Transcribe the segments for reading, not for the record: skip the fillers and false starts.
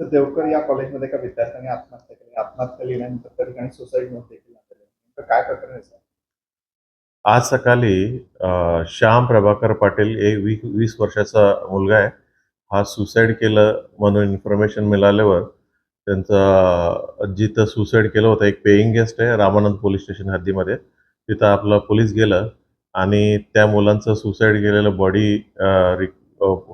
तर देवकर या कॉलेजमध्ये एका विद्यार्थ्याने आत्महत्या केली. आत्महत्या लिहिल्यानंतर त्या ठिकाणी सुसाईड नोट देखील दाखल आहे. तर काय प्रकरण आहे सर? आज सकाळी श्याम प्रभाकर पाटील एक 20 वर्षाचा मुलगा आहे. हा सुसाईड केलं म्हणून इन्फॉर्मेशन मिळाल्यावर जिथं सुसाईड केलं होतं एक पेइंग गेस्ट आहे रामानंद पोलीस स्टेशन हद्दीमध्ये. तिथं आपलं पोलीस गेलं आणि त्या मुलांचं सुसाईड केलेलं बॉडी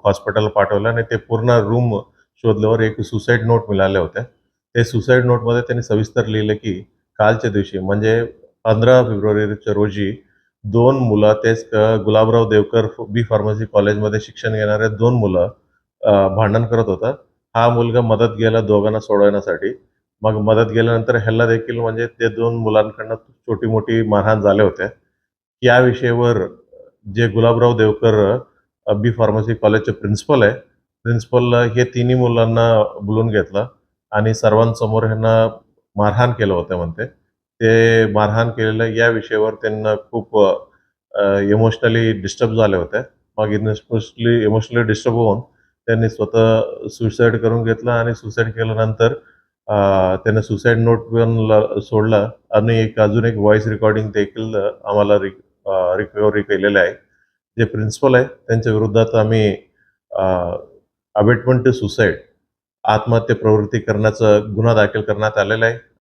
हॉस्पिटलला पाठवलं आणि ते पूर्ण रूम शोधल्यावर एक सुसाईड नोट मिळाल्या होत्या. ते सुसाईड नोटमध्ये त्यांनी सविस्तर लिहिलं की कालच्या दिवशी म्हणजे 15 फेब्रुवारीच्या रोजी 2 मुलं तेच गुलाबराव देवकर बी फार्मसी कॉलेजमध्ये शिक्षण घेणारे 2 मुलं भांडण करत होतात. हा मुलगा मदत गेला दोघांना सोडवण्यासाठी. मग मदत गेल्यानंतर ह्याला देखील म्हणजे ते 2 मुलांकडनं छोटी-मोठी मारहाण झाल्या होत्या. या विषयावर जे गुलाबराव देवकर बी फार्मसी कॉलेजचे प्रिन्सिपल आहे. प्रिन्सिपलला हे तिन्ही मुलांना बोलावून घेतलं आणि सर्वांसमोर ह्यांना मारहाण केलं होतं म्हणते. ते मारहाण केलेलं या विषयावर त्यांना खूप इमोशनली डिस्टर्ब झाल्या होत्या. मग इमोशनली डिस्टर्ब होऊन त्यांनी स्वतः सुसाईड करून घेतलं आणि सुसाईड केल्यानंतर त्याने सुसाईड नोट पण सोडला आणि अजून एक व्हॉईस रेकॉर्डिंग देखील आम्हाला रिकव्हरी केलेलं आहे. जे प्रिन्सिपल आहे त्यांच्या विरोधात आम्ही अबेटमेंट टू सुसाईड आत्महत्या प्रवृत्ती करण्याचा गुन्हा दाखल करण्यात आलेला आहे.